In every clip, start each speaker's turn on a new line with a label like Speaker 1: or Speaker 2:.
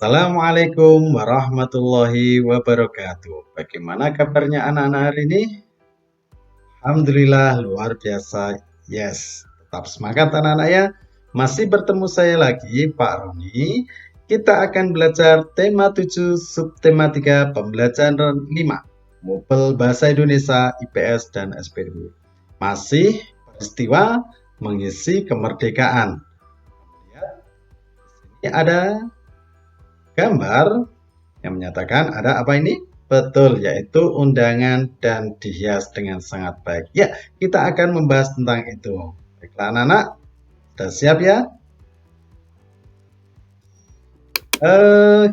Speaker 1: Assalamualaikum warahmatullahi wabarakatuh. Bagaimana kabarnya anak-anak hari ini? Alhamdulillah luar biasa. Yes, tetap semangat anak-anak ya. Masih bertemu saya lagi Pak Roni. Kita akan belajar tema 7 subtema 3 pembelajaran 5 Mopel Bahasa Indonesia IPS dan SPDB. Masih peristiwa mengisi kemerdekaan. Lihat, di sini ada gambar yang menyatakan ada apa ini? Betul, yaitu undangan dan dihias dengan sangat baik. Ya, kita akan membahas tentang itu. Baiklah anak-anak, sudah siap ya?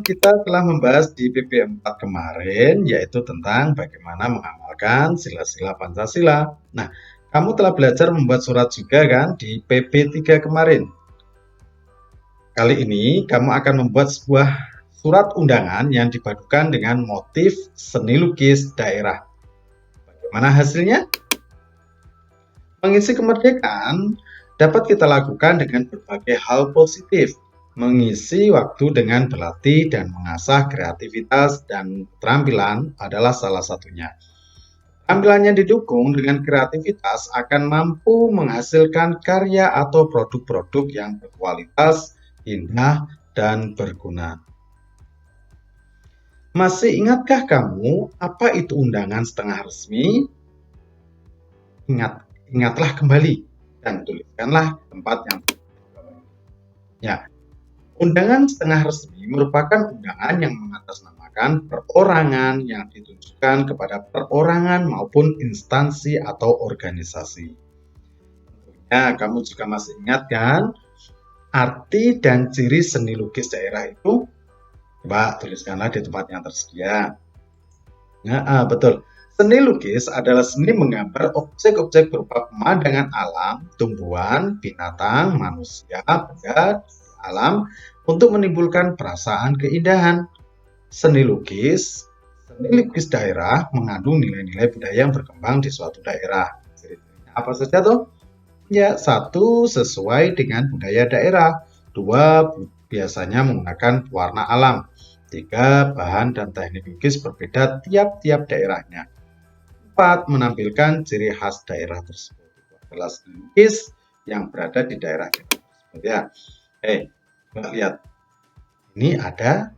Speaker 1: Kita telah membahas di PP 4 kemarin, yaitu tentang bagaimana mengamalkan sila-sila Pancasila. Nah, kamu telah belajar membuat surat juga kan di PP 3 kemarin. Kali ini kamu akan membuat sebuah surat undangan yang dipadukan dengan motif seni lukis daerah. Bagaimana hasilnya? Mengisi kemerdekaan dapat kita lakukan dengan berbagai hal positif. Mengisi waktu dengan berlatih dan mengasah kreativitas dan keterampilan adalah salah satunya. Keterampilannya didukung dengan kreativitas akan mampu menghasilkan karya atau produk-produk yang berkualitas, indah, dan berguna. Masih ingatkah kamu apa itu undangan setengah resmi? Ingatlah kembali dan tuliskanlah tempat yang ya. Undangan setengah resmi merupakan undangan yang mengatasnamakan perorangan yang ditujukan kepada perorangan maupun instansi atau organisasi. Tentunya kamu juga masih ingat kan arti dan ciri seni lukis daerah itu? Coba tuliskanlah di tempat yang tersedia. Nah, betul. Seni lukis adalah seni menggambar objek-objek berupa pemandangan alam, tumbuhan, binatang, manusia, benda, alam untuk menimbulkan perasaan keindahan. Seni lukis daerah mengandung nilai-nilai budaya yang berkembang di suatu daerah. Ciri-cirinya apa saja tuh? Ya, satu, sesuai dengan budaya daerah. Dua, biasanya menggunakan warna alam. Tiga, bahan dan teknik lukis berbeda tiap-tiap daerahnya. Empat, menampilkan ciri khas daerah tersebut. Itu adalah seni lukis yang berada di daerah tersebut ya. Coba lihat. Ini ada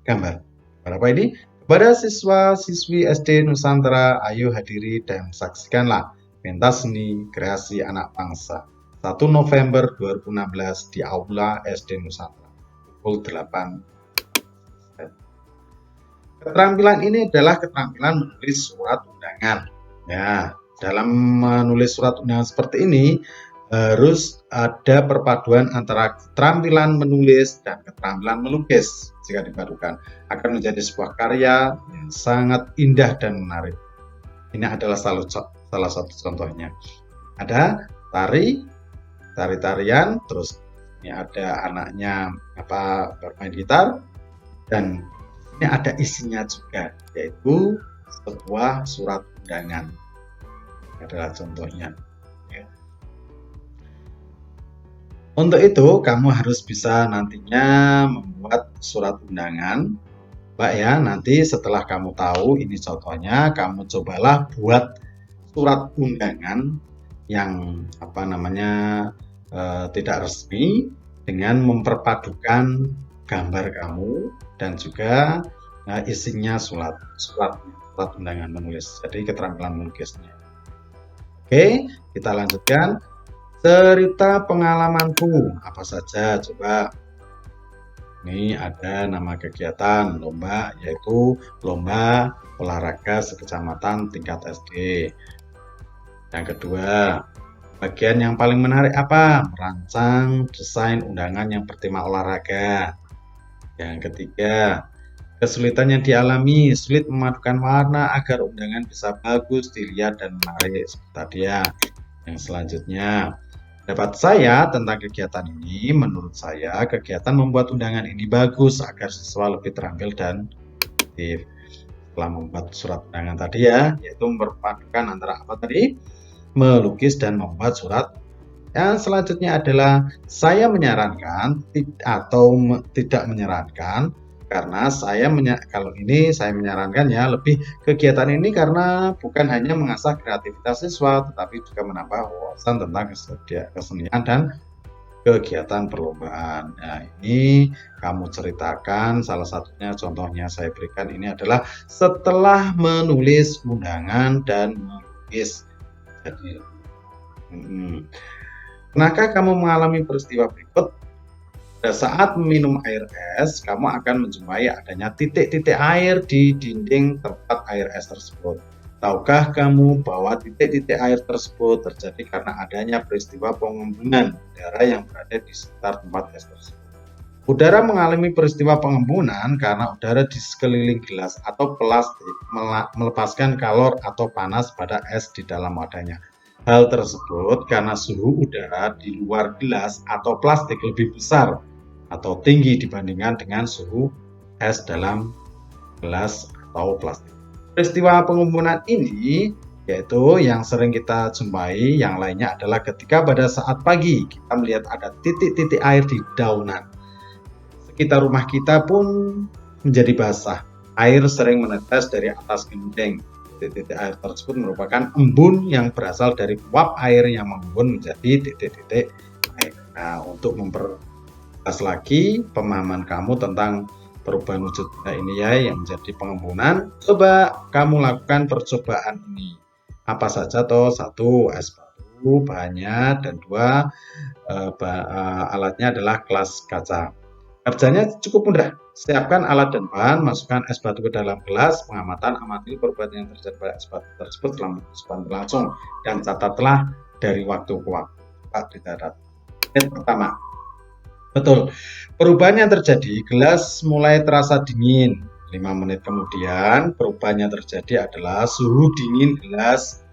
Speaker 1: gambar. Gambar apa ini? Kepada siswa-siswi SD Nusantara, ayo hadiri dan saksikanlah pentas seni kreasi anak bangsa. 1 November 2016 di Aula SD Nusantara. Pukul 8. Keterampilan ini adalah keterampilan menulis surat undangan. Ya, dalam menulis surat undangan seperti ini harus ada perpaduan antara keterampilan menulis dan keterampilan melukis. Jika dipadukan akan menjadi sebuah karya yang sangat indah dan menarik. Ini adalah salah satu contohnya. Ada tarian, terus ini ada anaknya bermain gitar, dan ini ada isinya juga, yaitu sebuah surat undangan. Ini adalah contohnya. Untuk itu, kamu harus bisa nantinya membuat surat undangan. Pak ya, nanti setelah kamu tahu ini contohnya, kamu cobalah buat surat undangan yang tidak resmi dengan memperpadukan gambar kamu dan juga isinya surat undangan menulis. Jadi keterampilan melukisnya. Oke, kita lanjutkan. Cerita pengalamanku apa saja? Coba. Ini ada nama kegiatan lomba, yaitu lomba olahraga sekecamatan tingkat SD. Yang kedua, bagian yang paling menarik apa? Merancang desain undangan yang bertema olahraga. Yang ketiga, kesulitan yang dialami, sulit memadukan warna agar undangan bisa bagus dilihat dan menarik seperti tadi ya. Yang selanjutnya, pendapat saya tentang kegiatan ini, menurut saya kegiatan membuat undangan ini bagus agar siswa lebih terampil dan aktif. Setelah membuat surat undangan tadi ya, yaitu memperpadukan antara apa tadi? Melukis dan membuat surat Yang selanjutnya adalah saya menyarankan atau tidak menyarankan, karena kalau ini saya menyarankan ya lebih kegiatan ini karena bukan hanya mengasah kreativitas siswa tetapi juga menambah wawasan tentang kesenian dan kegiatan perlombaan. Nah, ini kamu ceritakan, salah satunya contohnya saya berikan ini adalah setelah menulis undangan dan melukis. Jadi, pernahkah kamu mengalami peristiwa berikut? Pada saat meminum air es, kamu akan menjumpai adanya titik-titik air di dinding tempat air es tersebut. Tahukah kamu bahwa titik-titik air tersebut terjadi karena adanya peristiwa pengembunan udara yang berada di sekitar tempat es tersebut? Udara mengalami peristiwa pengembunan karena udara di sekeliling gelas atau plastik melepaskan kalor atau panas pada es di dalam wadahnya. Hal tersebut karena suhu udara di luar gelas atau plastik lebih besar atau tinggi dibandingkan dengan suhu es dalam gelas atau plastik. Peristiwa pengembunan ini yaitu yang sering kita jumpai, yang lainnya adalah ketika pada saat pagi kita melihat ada titik-titik air di daunan. Sekitar rumah kita pun menjadi basah. Air sering menetes dari atas genteng. Titik-titik air tersebut merupakan embun yang berasal dari uap air yang mengembun menjadi titik-titik air. Nah, untuk memperjelas lagi pemahaman kamu tentang perubahan wujud benda ini ya yang menjadi pengembunan, coba kamu lakukan percobaan ini. Apa saja toh? 1. Es batu bahannya, dan 2. Alatnya adalah gelas kaca. Kerjanya cukup mudah. Siapkan alat dan bahan, masukkan es batu ke dalam gelas, amati perubahan yang terjadi pada es batu tersebut selama proses berlangsung, dan catatlah dari waktu ke waktu. Dicatat. Yang pertama, betul, perubahan yang terjadi, gelas mulai terasa dingin. 5 menit kemudian, perubahan yang terjadi adalah suhu dingin gelas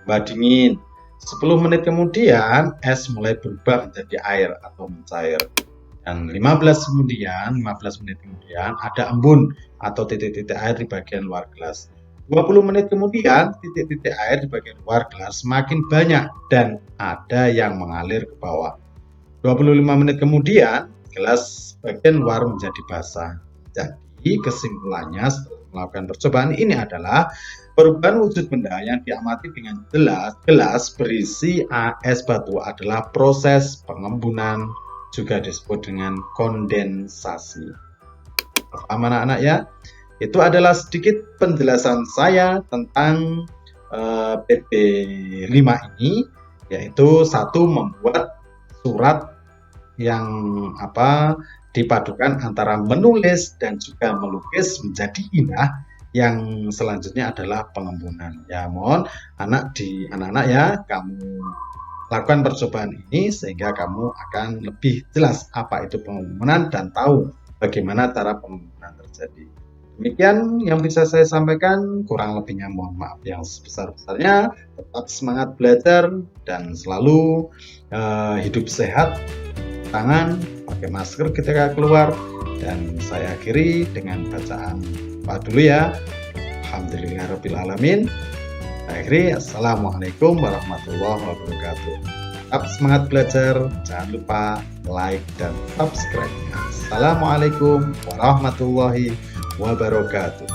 Speaker 1: berubah dingin. 10 menit kemudian, es mulai berubah menjadi air atau mencair. Dan 15 menit kemudian ada embun atau titik-titik air di bagian luar gelas. 20 menit kemudian titik-titik air di bagian luar gelas semakin banyak dan ada yang mengalir ke bawah. 25 menit kemudian gelas bagian luar menjadi basah. Jadi kesimpulannya setelah melakukan percobaan ini adalah perubahan wujud benda yang diamati dengan gelas berisi es batu adalah proses pengembunan, juga disebut dengan kondensasi. Paham anak-anak ya? Itu adalah sedikit penjelasan saya tentang PP5 ini, yaitu 1. Membuat surat yang dipadukan antara menulis dan juga melukis menjadi indah. Yang selanjutnya adalah pengembunan. Ya, mohon anak-anak ya, kamu lakukan percobaan ini sehingga kamu akan lebih jelas apa itu pengembunan dan tahu bagaimana cara pengembunan terjadi. Demikian yang bisa saya sampaikan, kurang lebihnya mohon maaf yang sebesar-besarnya. Tetap semangat belajar dan selalu hidup sehat, tangan, pakai masker ketika keluar. Dan saya akhiri dengan bacaan dulu ya. Alhamdulillahirrabbilalamin. Akhiri, assalamualaikum warahmatullahi wabarakatuh. Tetap semangat belajar, jangan lupa like dan subscribe. Assalamualaikum warahmatullahi wabarakatuh.